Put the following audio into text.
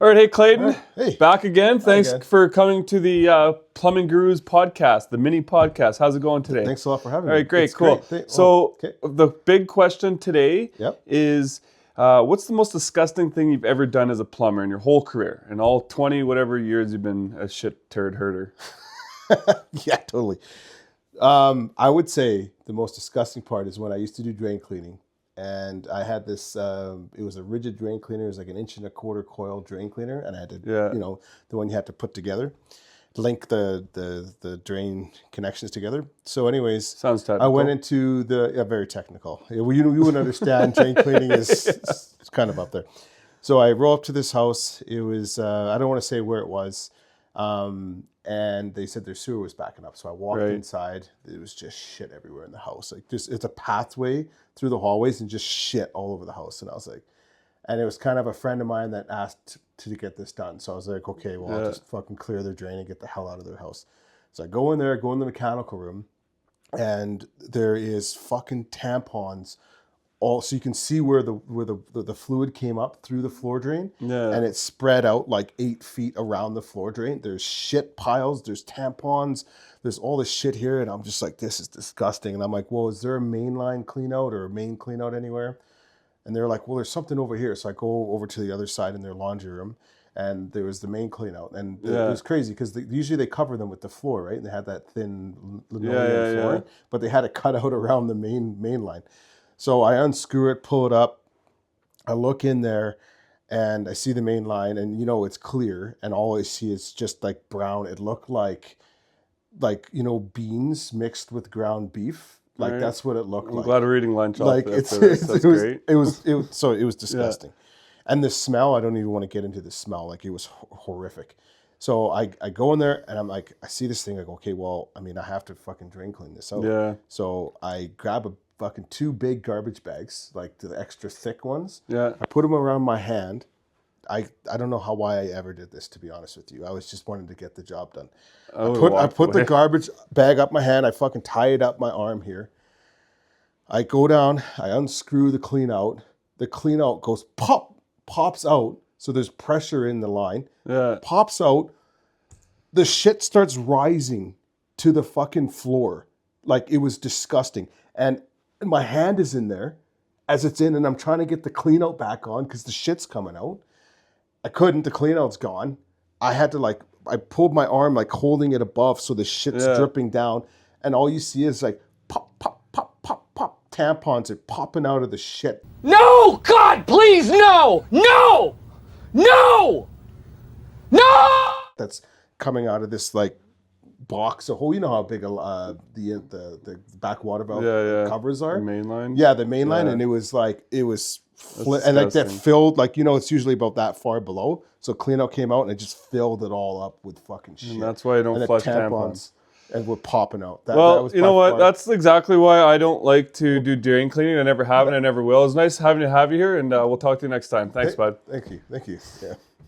All right, hey Clayton, Hey. back again. Thanks again. for coming to the Plumbing Gurus podcast, the mini podcast. How's it going today? Thanks a lot for having me. All right, great, It's cool. Great. Okay. The big question today Yep. is, what's the most disgusting thing you've ever done as a plumber in your whole career? In all 20 whatever years you've been a shit turd herder. Yeah, totally. I would say the most disgusting part is when I used to do drain cleaning. And I had this, it was a rigid drain cleaner. It was like 1.25 inch coil drain cleaner. And I had to, the one you had to put together, link the drain connections together. So anyways, sounds technical. I went into very technical. You wouldn't understand drain cleaning is kind of up there. So I roll up to this house. It was, I don't want to say where it was. And they said their sewer was backing up. So I walked inside. It was just shit everywhere in the house. Like it's a pathway through the hallways and just shit all over the house. And I was like, and it was kind of a friend of mine that asked to get this done. So I was like, okay, well, I'll just fucking clear their drain and get the hell out of their house. So I go in there, go in the mechanical room, and there is fucking tampons so you can see where the fluid came up through the floor drain, and it spread out like 8 feet around the floor drain. There's shit piles, there's tampons, there's all this shit here, and I'm just like, this is disgusting. And I'm like, well, is there a mainline clean out or a main clean out anywhere? And they're like, well, there's something over here. So I go over to the other side in their laundry room, and there was the main clean out. And it was crazy because usually they cover them with the floor, right? And they had that thin linoleum floor, but they had it cut out around the main line. So I unscrew it, pull it up, I look in there, and I see the main line, and it's clear, and all I see is just like brown. It looked like beans mixed with ground beef. Like that's what it looked like. I'm glad we're eating lunch like off this. That's great. It was disgusting. And the smell, I don't even want to get into the smell. Like it was horrific. So I go in there and I'm like, I see this thing. I go, okay, well, I mean, I have to fucking drain clean this out. Yeah. So I grab a fucking 2 big garbage bags, like the extra thick ones. Yeah. I put them around my hand. I don't know why I ever did this, to be honest with you. I was just wanting to get the job done. I put the garbage bag up my hand. I fucking tie it up my arm here. I go down. I unscrew the clean out. The clean out goes pops out. So there's pressure in the line. Yeah. Pops out. The shit starts rising to the fucking floor. Like it was disgusting. And my hand is in there as it's in, and I'm trying to get the clean out back on because the shit's coming out. I couldn't. The clean out's gone. I had to I pulled my arm like holding it above so the shit's dripping down, and all you see is like pop, pop, pop, pop, pop. Tampons are popping out of the shit. No! God, please, no! No! No! No! That's coming out of this like box. You know how big the back water valve covers are. The main line. Yeah, the main line, and it was and like that filled it's usually about that far below. So clean out came out and it just filled it all up with fucking shit. And that's why I don't flush tampons. And we're popping out. That was you know what? That's exactly why I don't like to do drain cleaning. I never have and I never will. It's nice having to have you here, and we'll talk to you next time. Thanks, bud. Thank you. Yeah.